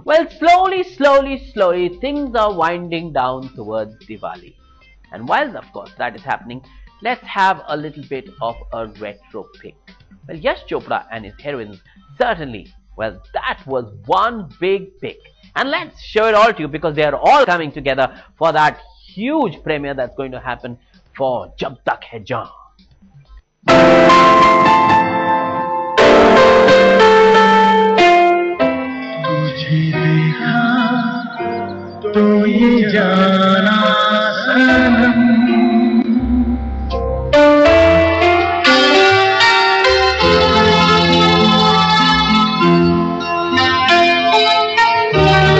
Well, slowly, things are winding down towards Diwali. And while, of course, that is happening, let's have a little bit of a retro pick. Well, Yash Chopra and his heroines, certainly, well, that was one big pick. And let's show it all to you because they are all coming together for that huge premiere that's going to happen for Jab Tak Hai Jaan. तो ये जाना सनम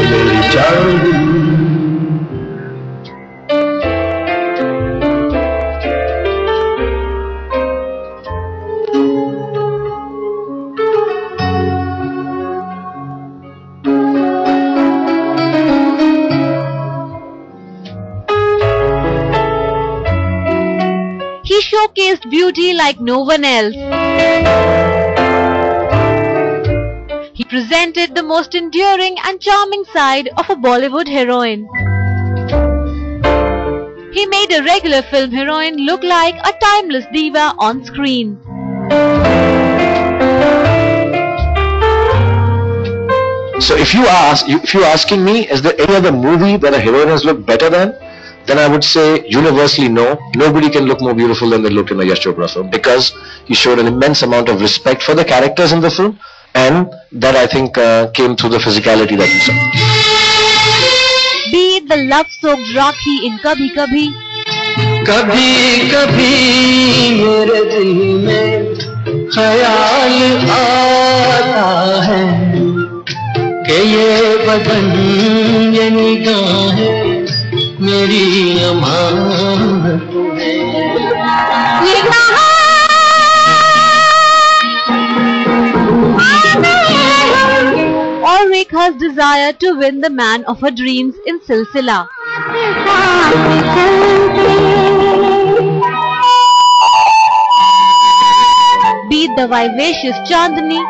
मेरी चांदनी Showcased beauty like no one else. He presented the most endearing and charming side of a Bollywood heroine. He made a regular film heroine look like a timeless diva on screen. So if you're asking me, is there any other movie that a heroine has looked better than? Then I would say universally no. Nobody can look more beautiful than they looked in a Yash Chopra film because he showed an immense amount of respect for the characters in the film, and that I think came through the physicality that he saw. Be it the love-soaked Rakhi in Kabhi Kabhi, कभी कभी मेरे दिल में ख्याल आता है कि ये बदन ये निगाहें मेरी अमानत है or Rekha's desire to win the man of her dreams in Silsila. Be it the vivacious Chandni,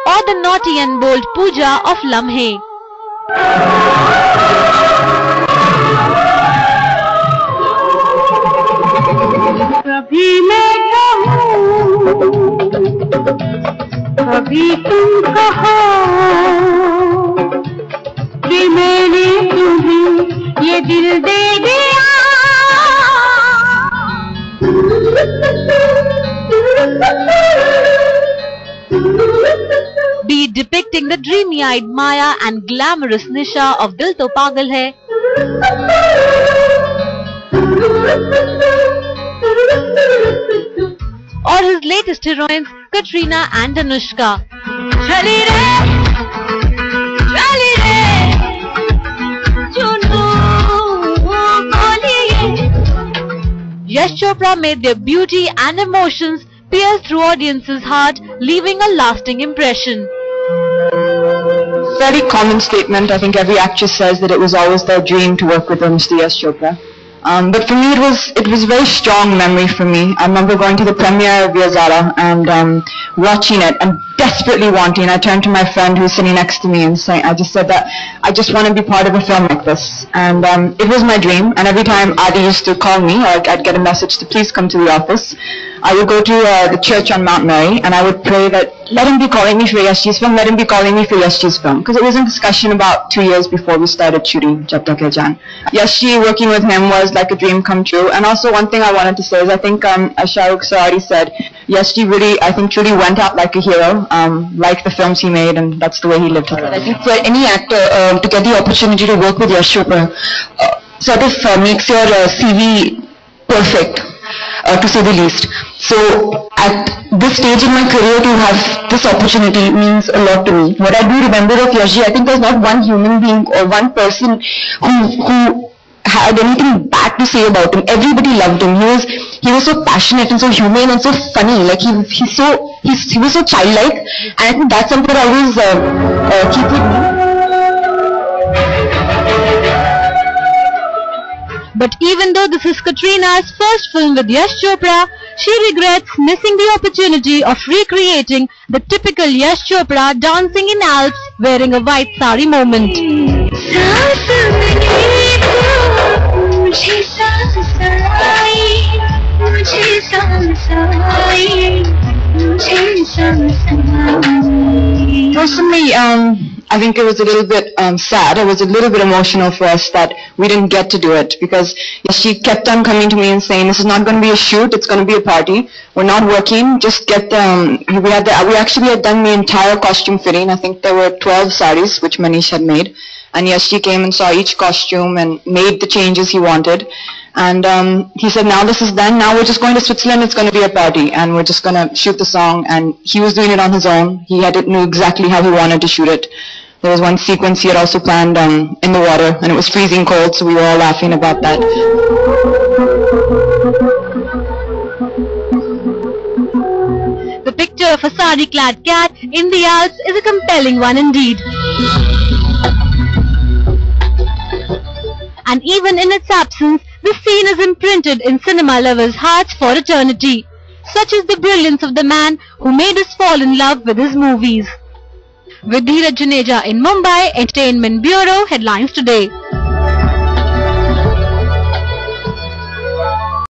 or the naughty and bold Pooja of Lamhe. कभी मैं कहूँ कभी तुम कहो कि मैंने तुम्हें ये दिल दे दिया Be it depicting the dreamy-eyed Maya and glamorous Nisha of Dil To Pagal Hai, or his latest heroines Katrina and Anushka. Chali re, chali re, chunu boliye. Yash Chopra made their beauty and emotions pierce through audiences' heart, leaving a lasting impression. Very common statement. I think every actress says that it was always their dream to work with Mr. Yash Chopra. But for me, it was a very strong memory for me. I remember going to the premiere of Veer Zara and watching it and desperately wanting. I turned to my friend who was sitting next to me and I just said that I just want to be part of a film like this. And it was my dream. And every time Adi used to call me, or I'd get a message to please come to the office, I would go to the church on Mount Mary and I would pray that let him be calling me for Yashji's film, let him be calling me for Yashji's film. Because it was in discussion about 2 years before we started shooting Jab Tak Hai Jaan. Yashji, working with him was like a dream come true. And also one thing I wanted to say is I think as Shah Rukh Sir already said, Yashji really, I think truly went out like a hero, like the films he made, and that's the way he lived his life. I think for any actor to get the opportunity to work with Yash Chopra sort of makes your CV perfect, to say the least. So at this stage in my career to have this opportunity means a lot to me. What I do remember of Yashji, I think there's not one human being or one person who had anything bad to say about him. Everybody loved him. He was so passionate and so humane and so funny. Like he was so childlike, and I think that's something I always keep with me. But even though this is Katrina's first film with Yash Chopra, she regrets missing the opportunity of recreating the typical Yash Chopra dancing in Alps wearing a white sari moment. Personally, I think it was a little bit sad. It was a little bit emotional for us that we didn't get to do it, because she kept on coming to me and saying, this is not going to be a shoot, it's going to be a party. We're not working, just get them. We actually had done the entire costume fitting. I think there were 12 saris which Manish had made. And yes, she came and saw each costume and made the changes he wanted. And he said, now this is done, now we're just going to Switzerland, it's going to be a party, and we're just going to shoot the song. And he was doing it on his own. He knew exactly how he wanted to shoot it. There was one sequence he had also planned in the water, and it was freezing cold, so we were all laughing about that. The picture of a sari-clad cat in the Alps is a compelling one indeed. And even in its absence, this scene is imprinted in cinema lovers' hearts for eternity. Such is the brilliance of the man who made us fall in love with his movies. With Dheeraj Juneja in Mumbai, Entertainment Bureau headlines today.